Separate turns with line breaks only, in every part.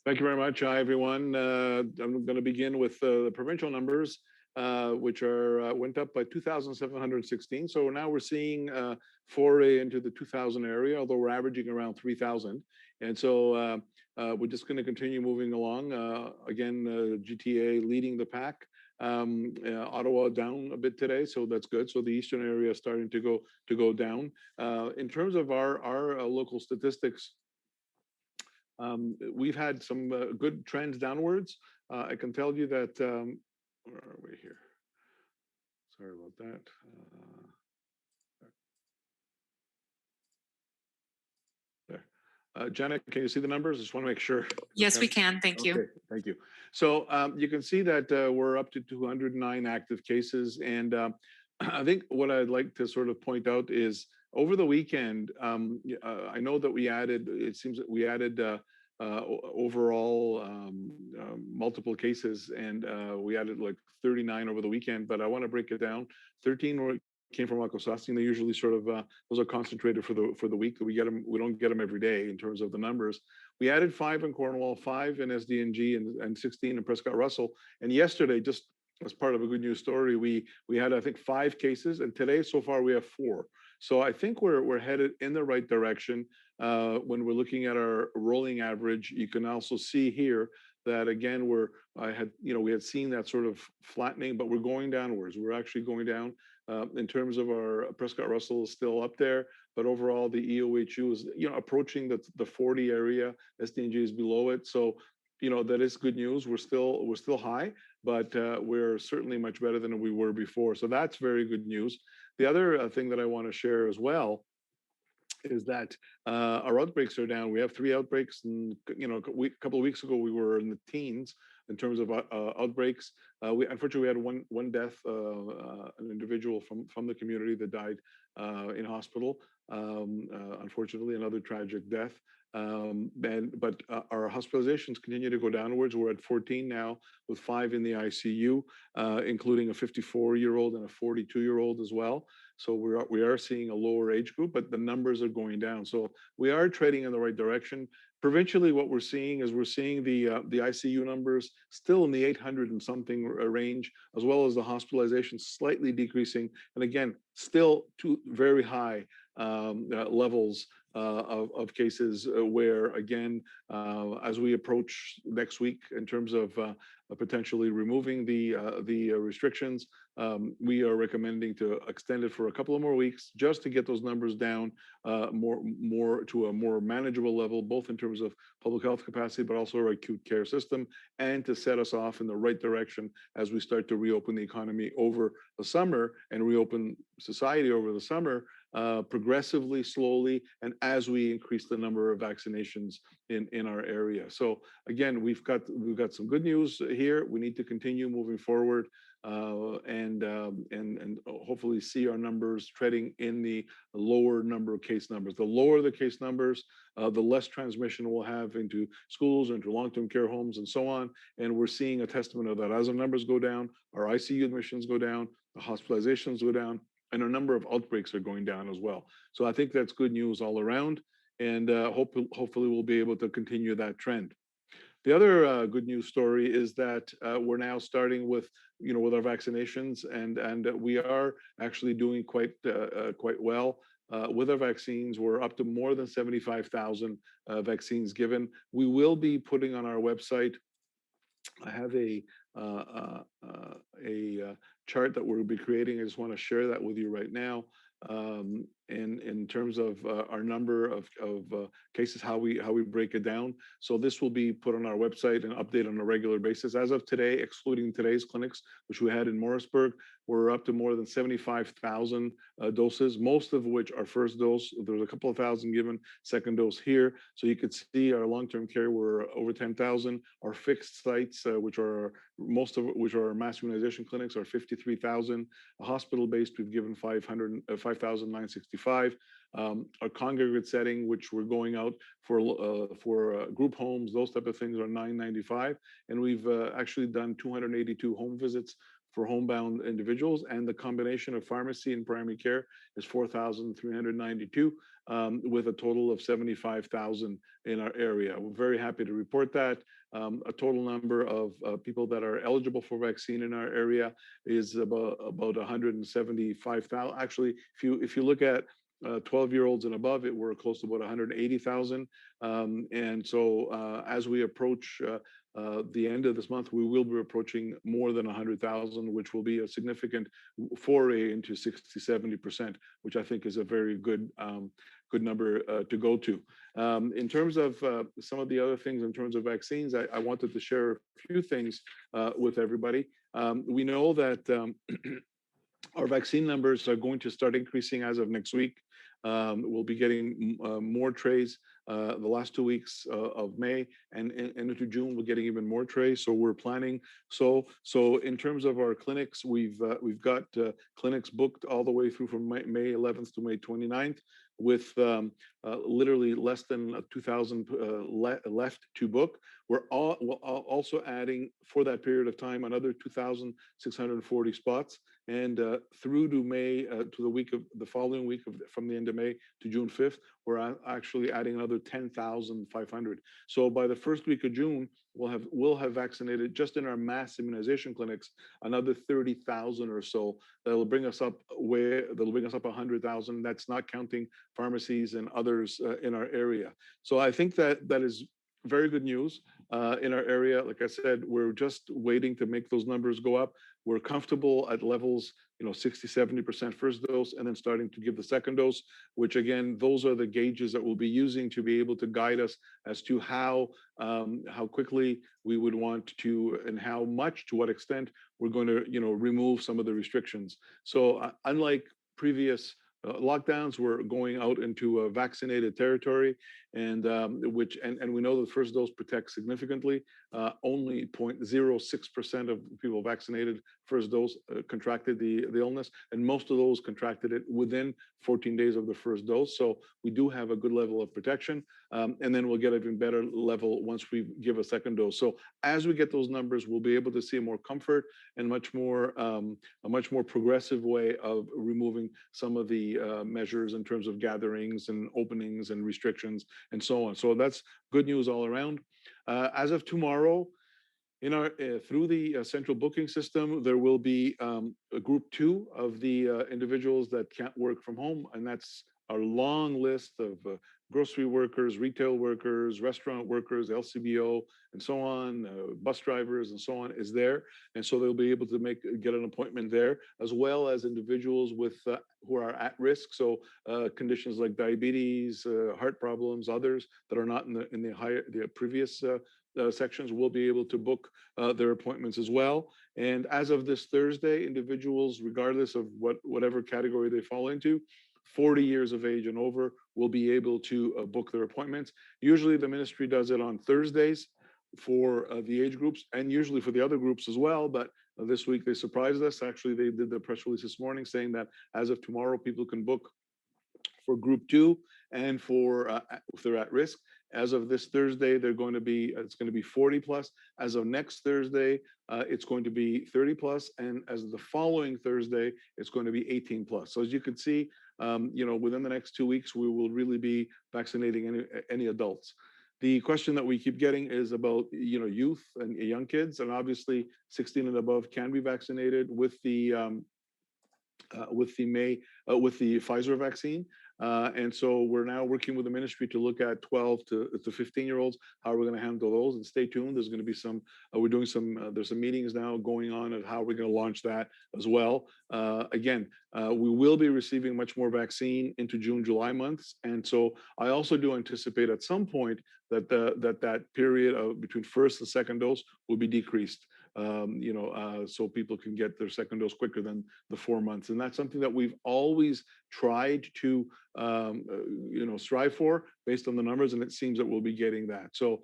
Thank you very much. Hi, everyone. I'm going to begin with the provincial numbers, which are went up by 2,716. So now we're seeing foray into the 2,000 area, although we're averaging around 3,000. And so we're just going to continue moving along. Again, GTA leading the pack. Ottawa down a bit today, so that's good. So the eastern area is starting to go down. In terms of our local statistics, we've had some good trends downwards. I can tell you that, where are we here? Sorry about that. There. Janet, can you see the numbers? I just want to make sure.
Yes, we can. Thank you.
Okay, thank you. So you can see that we're up to 209 active cases. And I think what I'd like to sort of point out is over the weekend, I know that we added, it seems that we added overall multiple cases, and we added like 39 over the weekend, but I want to break it down. 13 came from Akosasi, and they usually sort of, those are concentrated for the week. We get them, we don't get them every day in terms of the numbers. We added 5 in Cornwall, 5 in SDNG, and 16 in Prescott-Russell. And yesterday, just as part of a good news story, we had, I think, 5 cases, and today so far we have 4. So I think we're headed in the right direction. When we're looking at our rolling average, you can also see here that again we had seen that sort of flattening, but we're going downwards. We're actually going down. In terms of our Prescott-Russell is still up there, but overall the EOHU is approaching the 40 area. SDNG is below it, so that is good news. We're still high, but we're certainly much better than we were before. So that's very good news. The other thing that I want to share as well is that our outbreaks are down. We have 3 outbreaks, and a couple of weeks ago we were in the teens in terms of outbreaks. Unfortunately we had one death, an individual from the community that died in hospital. Unfortunately, another tragic death. But our hospitalizations continue to go downwards. We're at 14 now, with 5 in the ICU, including a 54-year-old and a 42-year-old as well. So we are seeing a lower age group, but the numbers are going down. So we are trading in the right direction. Provincially, what we're seeing is the ICU numbers still in the 800 and something range, as well as the hospitalization slightly decreasing, and again, still to very high levels of cases where, again, as we approach next week in terms of potentially removing the restrictions, we are recommending to extend it for a couple of more weeks just to get those numbers down more to a more manageable level, both in terms of public health capacity, but also our acute care system, and to set us off in the right direction as we start to reopen the economy over the summer and reopen society over the summer, progressively, slowly, and as we increase the number of vaccinations in our area. So again, we've got some good news here. We need to continue moving forward and hopefully see our numbers treading in the lower number of case numbers. The lower the case numbers, the less transmission we'll have into schools, into long-term care homes, and so on. And we're seeing a testament of that. As our numbers go down, our ICU admissions go down, the hospitalizations go down, and a number of outbreaks are going down as well. So I think that's good news all around, and hopefully we'll be able to continue that trend. The other good news story is that we're now starting with our vaccinations, and we are actually doing quite well with our vaccines. We're up to more than 75,000 vaccines given. We will be putting on our website. I have a chart that we'll be creating. I just want to share that with you right now. In terms of our number of cases, how we break it down. So this will be put on our website and updated on a regular basis. As of today, excluding today's clinics, which we had in Morrisburg, we're up to more than 75,000 doses, most of which are first dose. There's a couple of thousand given second dose here. So you could see our long-term care, we're over 10,000. Our fixed sites, which are most of which are mass immunization clinics, are 53,000. Hospital-based, we've given 5,965. Our congregate setting, which we're going out for group homes, those type of things, are 995, and we've actually done 282 home visits for homebound individuals, and the combination of pharmacy and primary care is 4,392, with a total of 75,000 in our area. We're very happy to report that. A total number of people that are eligible for vaccine in our area is about 175,000. Actually, if you look at 12-year-olds and above, we're close to about 180,000. And so as we approach the end of this month, we will be approaching more than 100,000, which will be a significant foray into 60-70%, which I think is a very good number to go to. In terms of some of the other things in terms of vaccines, I wanted to share a few things with everybody. We know that our vaccine numbers are going to start increasing as of next week. We'll be getting more trays the last 2 weeks of May, and into June we're getting even more trays. So we're planning. So in terms of our clinics, we've got clinics booked all the way through from May 11th to May 29th, with literally less than 2,000 left to book. We're also adding for that period of time another 2,640 spots, and through to May, to the following week from the end of May to June 5th, we're actually adding another 10,500. So by the first week of June, we'll have vaccinated just in our mass immunization clinics another 30,000 or so. That'll bring us up 100,000. That's not counting pharmacies and others in our area. So I think that is very good news in our area. Like I said, we're just waiting to make those numbers go up. We're comfortable at levels, 60-70% first dose, and then starting to give the second dose, which again, those are the gauges that we'll be using to be able to guide us as to how quickly we would want to, and how much, to what extent we're going to, remove some of the restrictions. So unlike previous lockdowns, we're going out into a vaccinated territory, and we know the first dose protects significantly. Only 0.06% of people vaccinated first dose contracted the illness, and most of those contracted it within 14 days of the first dose. So we do have a good level of protection, and then we'll get an even better level once we give a second dose. So as we get those numbers, we'll be able to see more comfort and a much more progressive way of removing some of the measures in terms of gatherings and openings and restrictions and so on. So that's good news all around. As of tomorrow, in our through the central booking system, there will be a group 2 of the individuals that can't work from home, and that's our long list of grocery workers, retail workers, restaurant workers, LCBO, and so on, bus drivers, and so on, is there. And so they'll be able to get an appointment there, as well as individuals who are at risk. So conditions like diabetes, heart problems, others that are not in the previous sections will be able to book their appointments as well. And as of this Thursday, individuals, regardless of whatever category they fall into, 40 years of age and over, will be able to book their appointments. Usually the ministry does it on Thursdays for the age groups, and usually for the other groups as well. But this week they surprised us. Actually, they did the press release this morning saying that as of tomorrow, people can book for group 2 and for if they're at risk. As of this Thursday, it's going to be 40 plus. As of next Thursday, it's going to be 30 plus, and as of the following Thursday, it's going to be 18 plus. So as you can see, within the next 2 weeks, we will really be vaccinating any adults. The question that we keep getting is about youth and young kids, and obviously 16 and above can be vaccinated with the Pfizer vaccine. And so we're now working with the ministry to look at 12 to 15-year-olds, how we're going to handle those. And stay tuned. There's going to be there's some meetings now going on of how we're going to launch that as well. Again, we will be receiving much more vaccine into June, July months. And so I also do anticipate at some point that period of between first and second dose will be decreased. So people can get their second dose quicker than the 4 months. And that's something that we've always tried to, strive for based on the numbers, and it seems that we'll be getting that. So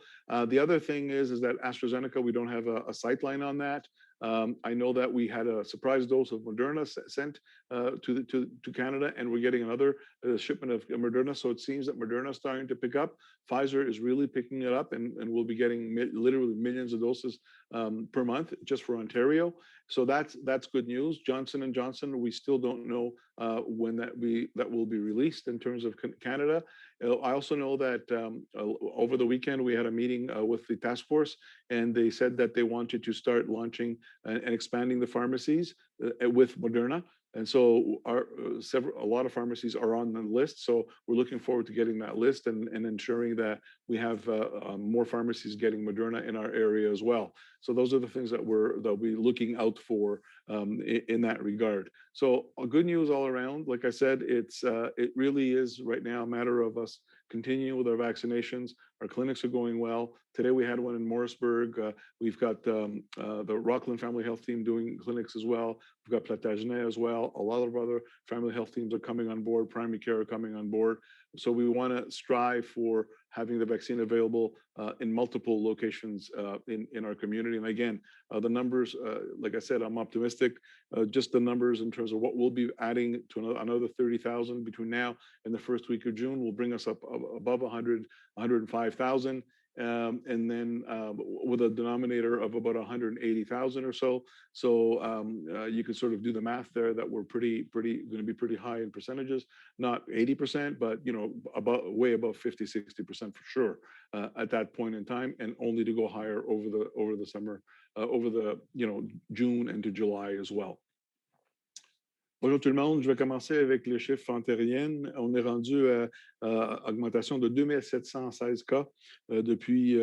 the other thing is that AstraZeneca, we don't have a sight line on that. I know that we had a surprise dose of Moderna sent to Canada, and we're getting another shipment of Moderna. So it seems that Moderna is starting to pick up. Pfizer is really picking it up, and we'll be getting literally millions of doses per month just for Ontario. So that's good news. Johnson and Johnson, we still don't know when that will be released in terms of Canada. I also know that over the weekend we had a meeting with the task force, and they said that they wanted to start launching and expanding the pharmacies with Moderna. And so a lot of pharmacies are on the list. So we're looking forward to getting that list and ensuring that we have more pharmacies getting Moderna in our area as well. So those are the things that we'll be looking out for in that regard. So good news all around. Like I said, it really is right now a matter of us continuing with our vaccinations. Our clinics are going well. Today we had one in Morrisburg. We've got the Rockland Family Health Team doing clinics as well. We've got Plantagenet as well. A lot of other family health teams are coming on board. Primary care are coming on board. So we want to strive for having the vaccine available in multiple locations in our community. And again, the numbers, like I said, I'm optimistic. Just the numbers in terms of what we'll be adding to another 30,000 between now and the first week of June will bring us up above 105,000. And then with a denominator of about 180,000 or so. So you can sort of do the math there that we're going to be pretty high in percentages, not 80%, but way above 50, 60% for sure at that point in time, and only to go higher over the summer, over the June into July as well. Bonjour tout le monde, je vais commencer avec les chiffres antérieurs. On est rendu à augmentation de 2716 cas depuis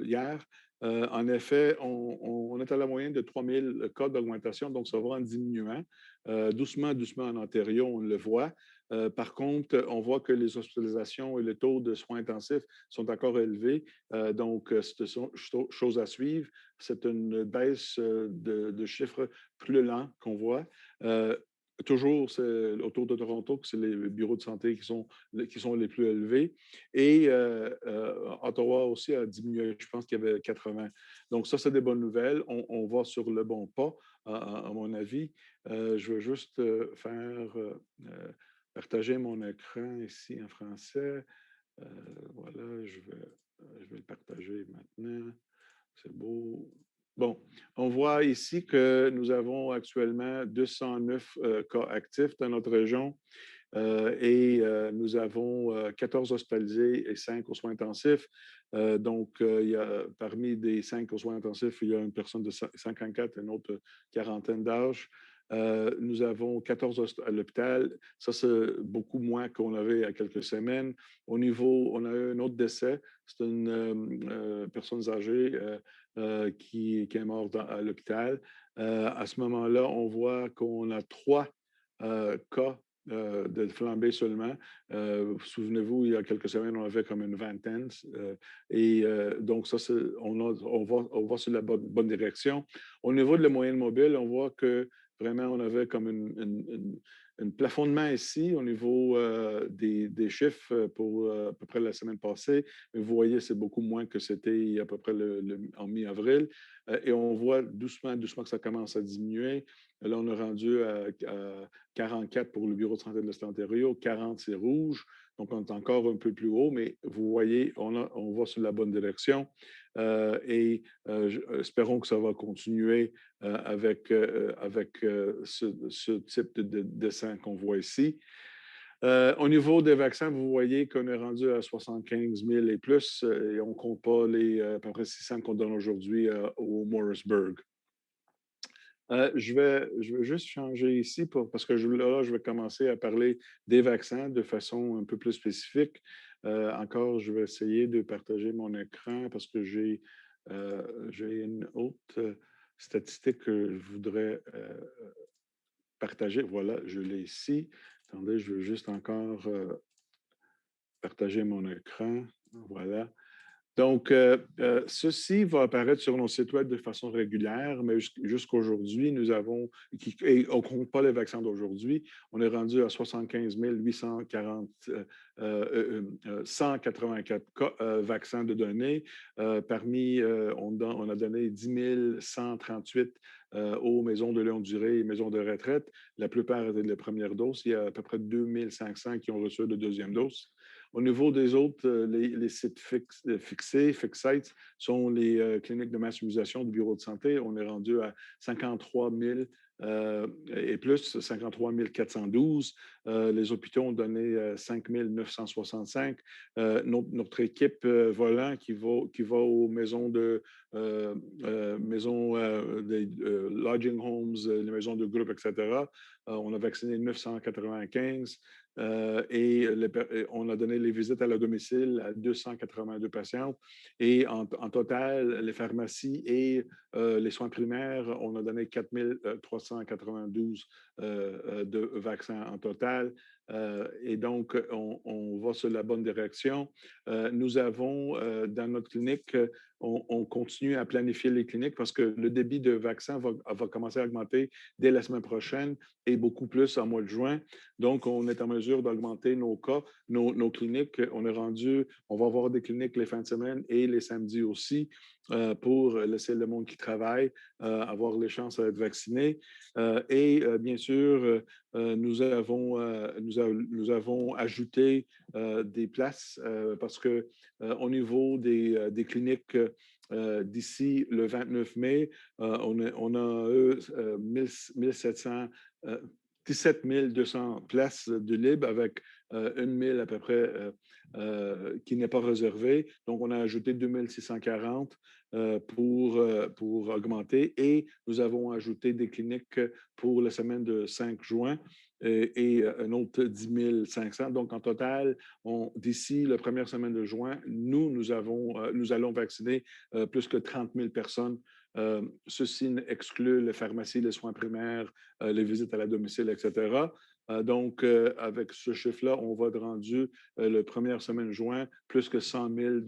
hier. En effet, on est à la moyenne de 3000 cas d'augmentation, donc ça va en diminuant. Doucement en Ontario, on le voit. Par contre, on voit que les hospitalisations et le taux de soins intensifs sont encore élevés. Donc, c'est une chose à suivre. C'est une baisse de chiffres plus lent qu'on voit. Toujours, c'est autour de Toronto, que c'est les bureaux de santé qui sont les plus élevés. Et Ottawa aussi a diminué, je pense qu'il y avait 80. Donc ça, c'est des bonnes nouvelles. On va sur le bon pas, à mon avis. Je vais juste partager mon écran ici en français. Voilà, je vais le partager maintenant. C'est beau. Bon, on voit ici que nous avons actuellement 209 cas actifs dans notre région et nous avons 14 hospitalisés et 5 aux soins intensifs. Donc, parmi des 5 aux soins intensifs, il y a une personne de 54 et une autre quarantaine d'âge. Nous avons 14 à l'hôpital. Ça, c'est beaucoup moins qu'on avait il y a quelques semaines. On a eu un autre décès. C'est une personne âgée qui est morte à l'hôpital. À ce moment-là, on voit qu'on a 3 cas de flambée seulement. Souvenez-vous, il y a quelques semaines, on avait comme une vingtaine. Donc, ça, on va sur la bonne direction. Au niveau de la moyenne mobile, on voit que vraiment, on avait comme un plafonnement ici au niveau des chiffres pour à peu près la semaine passée. Mais vous voyez, c'est beaucoup moins que c'était à peu près en mi-avril. Et on voit doucement que ça commence à diminuer. Là, on est rendu à 44 pour le Bureau de santé de l'Est-Ontario. 40, c'est rouge. Donc, on est encore un peu plus haut, mais vous voyez, on va sur la bonne direction. Espérons que ça va continuer avec ce type de dessin qu'on voit ici. Au niveau des vaccins, vous voyez qu'on est rendu à 75 000 et plus, et on ne compte pas les à peu près 600 qu'on donne aujourd'hui au Morrisburg. Je vais juste changer ici parce que là, je vais commencer à parler des vaccins de façon un peu plus spécifique. Encore, je vais essayer de partager mon écran parce que j'ai une autre statistique que je voudrais partager. Voilà, je l'ai ici. Attendez, je veux juste encore partager mon écran. Voilà. Donc, ceci va apparaître sur nos sites web de façon régulière, mais jusqu'aujourd'hui, nous avons, et on ne compte pas les vaccins d'aujourd'hui, on est rendu à 75 840, 184 vaccins de données. Parmi, on a donné 10 138 aux maisons de longue durée et maisons de retraite. La plupart étaient de la première dose. Il y a à peu près 2500 qui ont reçu de deuxième dose. Au niveau des autres, les sites fixés, fixed sites, sont les cliniques de massimisation du bureau de santé. On est rendu à 53 000 et plus, 53 412. Les hôpitaux ont donné 5 965. Notre équipe volant qui va aux maisons des lodging homes, les maisons de groupe, etc. On a vacciné 995. On a donné les visites à leur domicile à 282 patientes. Et en total, les pharmacies et les soins primaires, on a donné 4 392 de vaccins en total. Et donc, on va sur la bonne direction. Nous avons dans notre clinique, on continue à planifier les cliniques parce que le débit de vaccins va commencer à augmenter dès la semaine prochaine et beaucoup plus en mois de juin. Donc, on est en mesure d'augmenter nos cas, nos cliniques. On va avoir des cliniques les fins de semaine et les samedis aussi pour laisser le monde qui travaille avoir les chances d'être vacciné. Bien sûr, nous avons ajouté des places parce que au niveau des cliniques, d'ici le 29 mai, on a eu 1700, 17 200 places de libre avec 1000 à peu près qui n'est pas réservé. Donc, on a ajouté 2640 pour augmenter et nous avons ajouté des cliniques pour la semaine de 5 juin et un autre 10 500. Donc, en total, d'ici la première semaine de juin, nous allons vacciner plus que 30 000 personnes. Ceci exclut les pharmacies, les soins primaires, les visites à la domicile, etc. Donc, avec ce chiffre-là, on va être rendu la première semaine de juin, plus que 100 000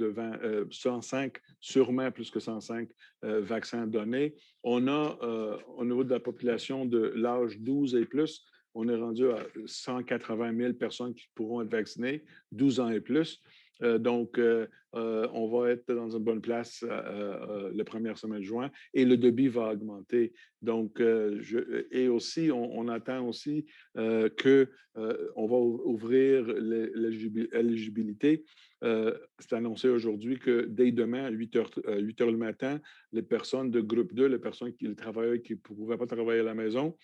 105, sûrement plus que 105 vaccins donnés. On a, au niveau de la population de l'âge 12 et plus, on est rendu à 180 000 personnes qui pourront être vaccinées, 12 ans et plus. On va être dans une bonne place la première semaine de juin et le débit va augmenter. Donc, et aussi, on attend aussi qu'on va ouvrir l'éligibilité. C'est annoncé aujourd'hui que dès demain, à 8 heures, 8 heures le matin, les personnes de groupe 2, les travailleurs qui ne pouvaient pas travailler à la maison,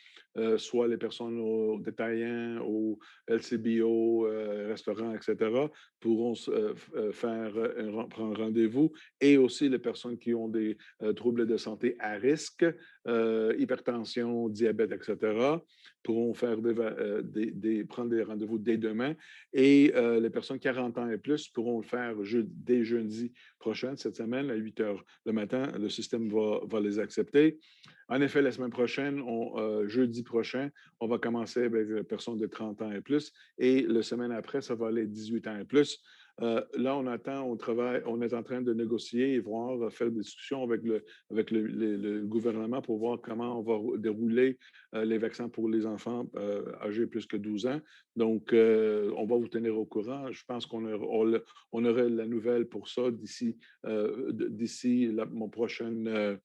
soit les personnes aux détaillants, au LCBO, restaurants, etc., pourront prendre rendez-vous, et aussi les personnes qui ont des troubles de santé à risque, hypertension, diabète, etc., pourront prendre des rendez-vous dès demain. Et les personnes 40 ans et plus pourront le faire dès jeudi prochain, cette semaine, à 8 heures le matin. Le système va les accepter. En effet, la semaine prochaine, jeudi prochain, on va commencer avec les personnes de 30 ans et plus. Et la semaine après, ça va aller 18 ans et plus. Là, on attend, on travaille, on est en train de négocier et voir, faire des discussions avec le gouvernement pour voir comment on va dérouler les vaccins pour les enfants âgés plus que 12 ans. Donc, on va vous tenir au courant. Je pense qu'on aurait la nouvelle pour ça d'ici mon prochaine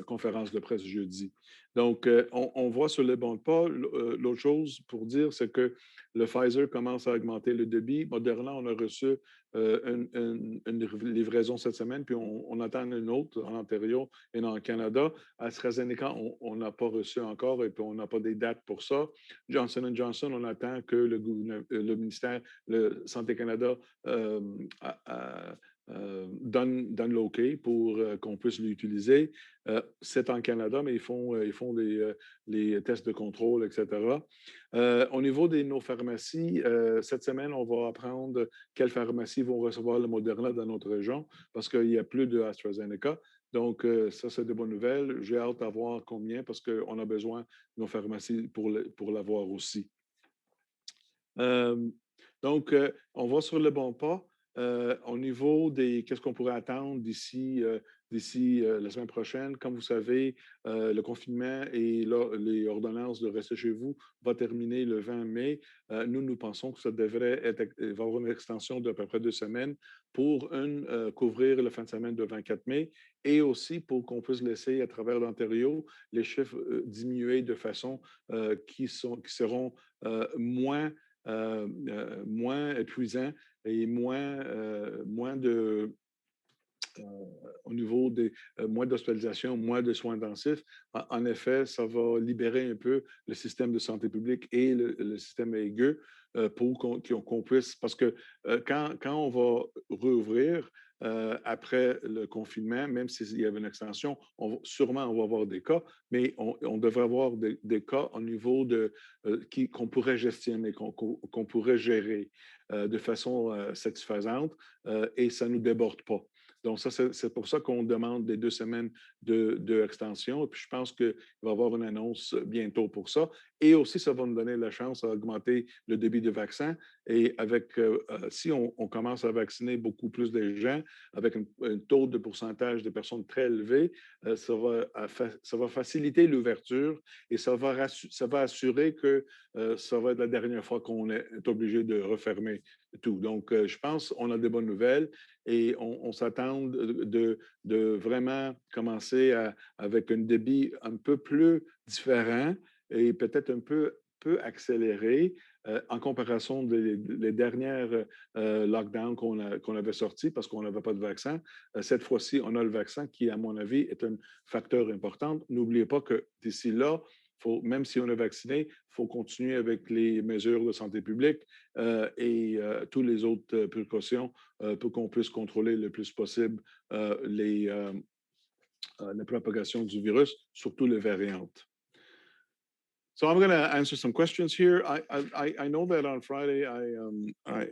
conférence de presse jeudi. Donc, on voit sur les bons pas. L'autre chose pour dire, c'est que le Pfizer commence à augmenter le débit. Moderna, on a reçu une livraison cette semaine, puis on attend une autre en Ontario et en Canada. AstraZeneca, on n'a pas reçu encore et puis on n'a pas des dates pour ça. Johnson & Johnson, on attend que le ministère, le Santé Canada, donne l'OK pour qu'on puisse l'utiliser. C'est en Canada, mais ils font les tests de contrôle, etc. Au niveau de nos pharmacies, cette semaine, on va apprendre quelles pharmacies vont recevoir le Moderna dans notre région parce qu'il n'y a plus de AstraZeneca. Donc, ça, c'est de bonnes nouvelles. J'ai hâte à voir combien parce qu'on a besoin de nos pharmacies pour l'avoir aussi. Donc, on va sur le bon pas. Au niveau des qu'est-ce qu'on pourrait attendre d'ici la semaine prochaine, comme vous savez, le confinement et les ordonnances de rester chez vous va terminer le 20 mai. Nous pensons que ça devrait va avoir une extension d'à peu près 2 semaines pour couvrir la fin de semaine de 24 mai et aussi pour qu'on puisse laisser à travers l'Ontario les chiffres diminuer de façon qui seront moins épuisants et moins de au niveau des moins d'hospitalisation, moins de soins intensifs. En effet, ça va libérer un peu le système de santé publique et le système aigu pour qu'on puisse, parce que quand on va rouvrir après le confinement, même s'il y avait une extension, sûrement on va avoir des cas, mais on devrait avoir des cas au niveau qu'on pourrait gestionner, qu'on pourrait gérer de façon satisfaisante et ça ne nous déborde pas. Donc, ça, c'est pour ça qu'on demande des 2 semaines d'extension. Puis, je pense qu'il va y avoir une annonce bientôt pour ça. Et aussi, ça va nous donner la chance d'augmenter le débit de vaccins. Et si on commence à vacciner beaucoup plus de gens, avec un taux de pourcentage de personnes très élevé, ça va faciliter l'ouverture et ça va assurer que ça va être la dernière fois qu'on est obligé de refermer tout. Donc, je pense qu'on a de bonnes nouvelles et on s'attend de vraiment commencer avec un débit un peu plus différent et peut-être peu accéléré en comparaison des dernières lockdowns qu'on avait sortis parce qu'on n'avait pas de vaccin. Cette fois-ci, on a le vaccin qui, à mon avis, est un facteur important. N'oubliez pas que d'ici là, même si on est vacciné, il faut continuer avec les mesures de santé publique et toutes les autres précautions pour qu'on puisse contrôler le plus possible la propagation du virus, surtout les variantes. So I'm going to answer some questions here. I know that on Friday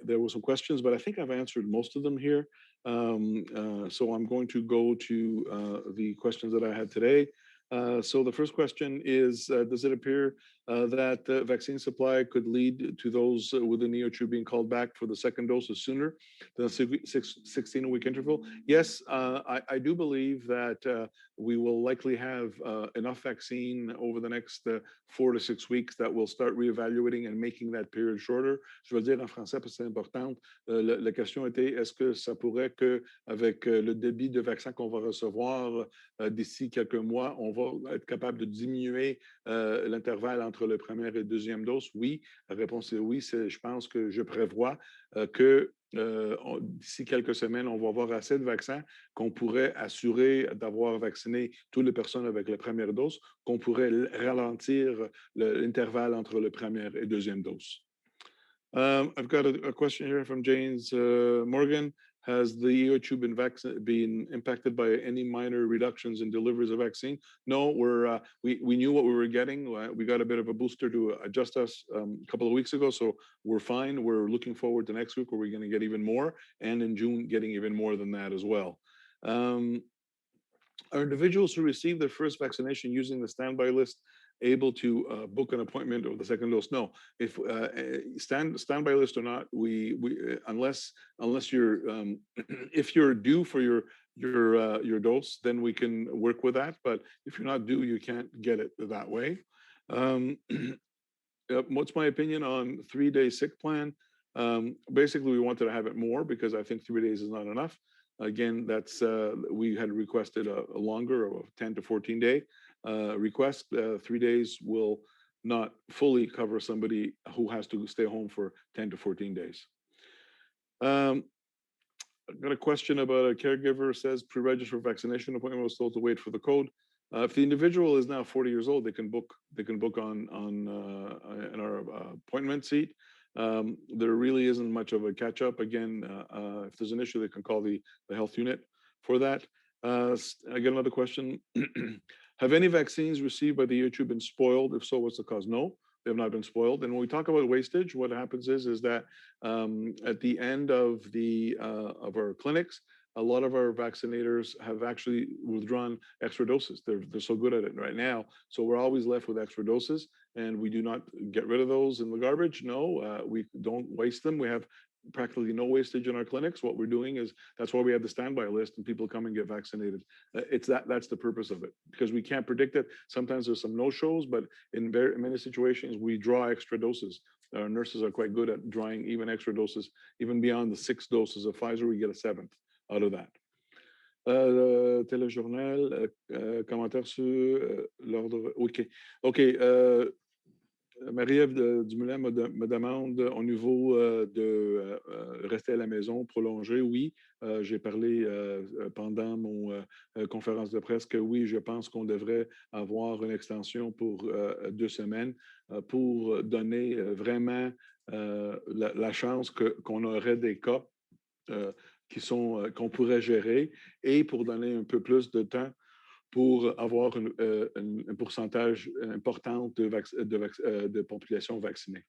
there were some questions, but I think I've answered most of them here. So I'm going to go to the questions that I had today. So the first question is, does it appear that vaccine supply could lead to those within the EOHU being called back for the second doses sooner than a 16-week interval? Yes, I do believe that we will likely have enough vaccine over the next 4 to 6 weeks that we'll start reevaluating and making that period shorter. Je veux dire en français parce que c'est important. La question était, est-ce que ça pourrait qu'avec le débit de vaccins qu'on va recevoir d'ici quelques mois, on va être capable de diminuer l'intervalle entre le premier et le deuxième dose? Oui. La réponse est oui. Je pense que je prévois que d'ici quelques semaines, on va avoir assez de vaccins qu'on pourrait assurer d'avoir vacciné toutes les personnes avec la première dose, qu'on pourrait ralentir l'intervalle entre la première et deuxième dose. I've got a question here from James Morgan. Has the EOHU been impacted by any minor reductions in deliveries of vaccine? No, we knew what we were getting. We got a bit of a booster to adjust us a couple of weeks ago, so we're fine. We're looking forward to next week where we're going to get even more, and in June getting even more than that as well. Are individuals who receive their first vaccination using the standby list able to book an appointment of the second dose? No. If standby list or not, we unless you're if you're due for your dose, then we can work with that. But if you're not due, you can't get it that way. What's my opinion on 3-day sick plan? Basically, we wanted to have it more because I think 3 days is not enough. Again, we had requested a longer, a 10 to 14 day request. 3 days will not fully cover somebody who has to stay home for 10 to 14 days. I got a question about a caregiver says pre-register for vaccination appointment was told to wait for the code. If the individual is now 40 years old, they can book on in our appointment seat. There really isn't much of a catch up. Again, if there's an issue, they can call the health unit for that. I get another question. Have any vaccines received by the EOHU been spoiled? If so, what's the cause? No, they have not been spoiled. And when we talk about wastage, what happens is that at the end of our clinics, a lot of our vaccinators have actually withdrawn extra doses. They're so good at it right now. So we're always left with extra doses, and we do not get rid of those in the garbage. No, we don't waste them. We have practically no wastage in our clinics. What we're doing is that's why we have the standby list and people come and get vaccinated. That's the purpose of it, because we can't predict it. Sometimes there's some no-shows, but in many situations we draw extra doses. Our nurses are quite good at drawing even extra doses, even beyond the 6 doses of Pfizer. We get a 7th out of that. Téléjournal, commentaire sur l'ordre. OK. Marie-Ève Dumoulin me demande au niveau de rester à la maison, prolonger. Oui, j'ai parlé pendant mon conférence de presse que oui, je pense qu'on devrait avoir une extension pour 2 semaines pour donner vraiment la chance qu'on aurait des cas qu'on pourrait gérer et pour donner un peu plus de temps pour avoir un pourcentage important de population vaccinée.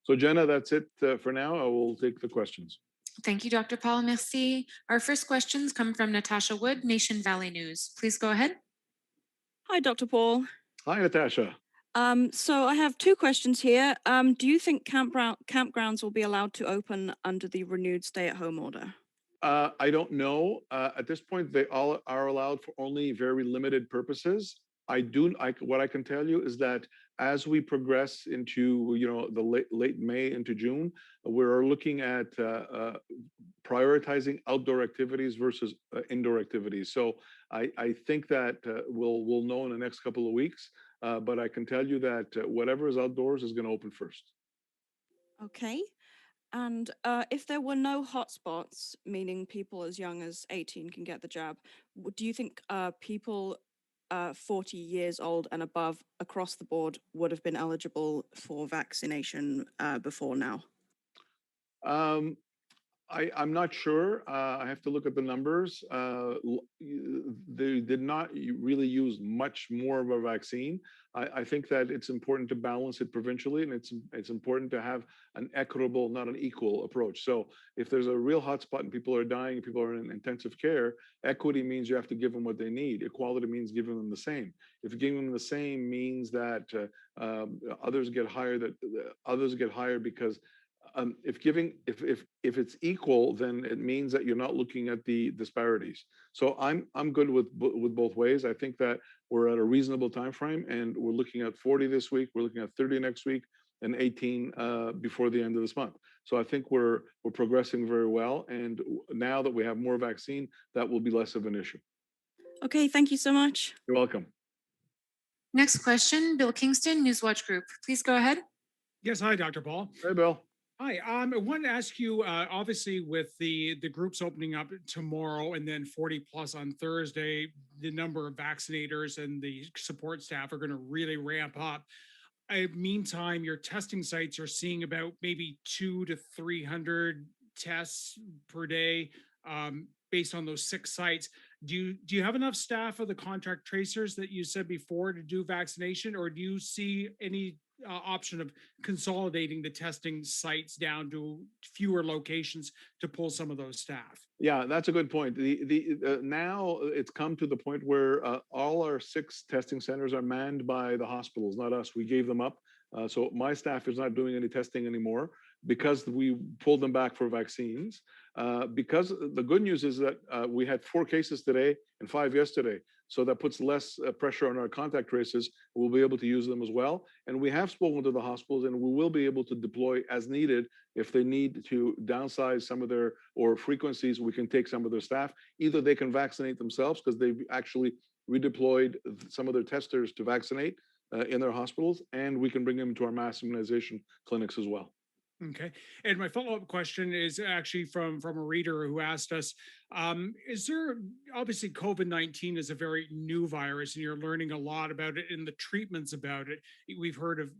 So Jenna, that's it for now. I will take the questions.
Thank you, Dr. Paul. Merci. Our first questions come from Natasha Wood, Nation Valley News. Please go ahead.
Hi, Dr. Paul.
Hi, Natasha.
So I have 2 questions here. Do you think campgrounds will be allowed to open under the renewed stay-at-home order?
I don't know. At this point, they all are allowed for only very limited purposes. What I can tell you is that as we progress into, the late May into June, we're looking at prioritizing outdoor activities versus indoor activities. So I think that we'll know in the next couple of weeks. But I can tell you that whatever is outdoors is going to open first.
Okay. And if there were no hotspots, meaning people as young as 18 can get the jab, do you think people 40 years old and above across the board would have been eligible for vaccination before now?
I'm not sure. I have to look at the numbers. They did not really use much more of a vaccine. I think that it's important to balance it provincially, and it's important to have an equitable, not an equal approach. So if there's a real hotspot and people are dying, people are in intensive care, equity means you have to give them what they need. Equality means giving them the same. If giving them the same means that others get hired because if it's equal, then it means that you're not looking at the disparities. So I'm good with both ways. I think that we're at a reasonable time frame, and we're looking at 40 this week. We're looking at 30 next week, and 18 before the end of this month. So I think we're progressing very well. And now that we have more vaccine, that will be less of an issue.
Okay, thank you so much.
You're welcome.
Next question, Bill Kingston, Newswatch Group. Please go ahead.
Yes, hi, Dr. Paul.
Hey, Bill.
Hi, I wanted to ask you, obviously with the groups opening up tomorrow and then 40 plus on Thursday, the number of vaccinators and the support staff are going to really ramp up. Meantime, your testing sites are seeing about maybe 200 to 300 tests per day based on those 6 sites. Do you have enough staff for the contract tracers that you said before to do vaccination, or do you see any option of consolidating the testing sites down to fewer locations to pull some of those staff?
Yeah, that's a good point. Now it's come to the point where all our 6 testing centers are manned by the hospitals, not us. We gave them up. So my staff is not doing any testing anymore because we pulled them back for vaccines. Because the good news is that we had 4 cases today and 5 yesterday. So that puts less pressure on our contact tracers. We'll be able to use them as well. And we have spoken to the hospitals, and we will be able to deploy as needed. If they need to downsize some of their frequencies, we can take some of their staff. Either they can vaccinate themselves because they've actually redeployed some of their testers to vaccinate in their hospitals, and we can bring them to our mass immunization clinics as well.
Okay. And my follow-up question is actually from a reader who asked us, is there, obviously COVID-19 is a very new virus and you're learning a lot about it and the treatments about it. We've heard of,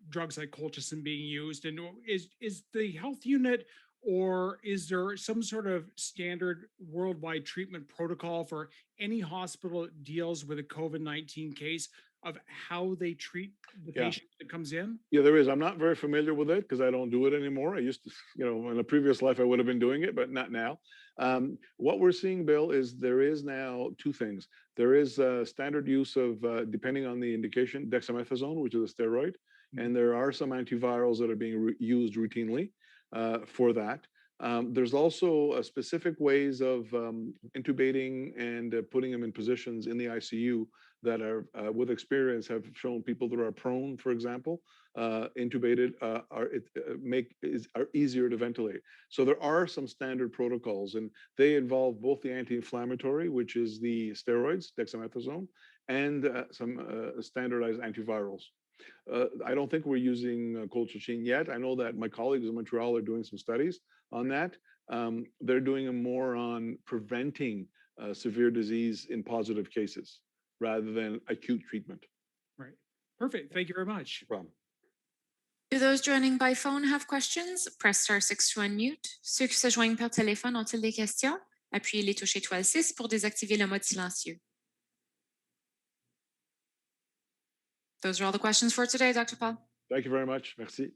drugs like colchicine being used. And is the health unit, or is there some sort of standard worldwide treatment protocol for any hospital that deals with a COVID-19 case of how they treat the patient that comes in?
Yeah, there is. I'm not very familiar with it because I don't do it anymore. I used to, in a previous life, I would have been doing it, but not now. What we're seeing, Bill, is there is now 2 things. There is standard use of, depending on the indication, dexamethasone, which is a steroid, and there are some antivirals that are being used routinely. for that. There's also specific ways of intubating and putting them in positions in the ICU that are, with experience, have shown people that are prone, for example, intubated are easier to ventilate. So there are some standard protocols, and they involve both the anti-inflammatory, which is the steroids, dexamethasone, and some standardized antivirals. I don't think we're using colchicine yet. I know that my colleagues in Montreal are doing some studies on that. They're doing them more on preventing severe disease in positive cases rather than acute treatment.
Right. Perfect. Thank you very much.
No problem.
Do those joining by phone have questions? Press *6 to unmute. Ceux qui se joignent par téléphone ont-ils des questions? Appuyez les touches étoile 6 pour désactiver le mode silencieux. Those are all the questions for today, Dr. Paul.
Thank you very much. Merci.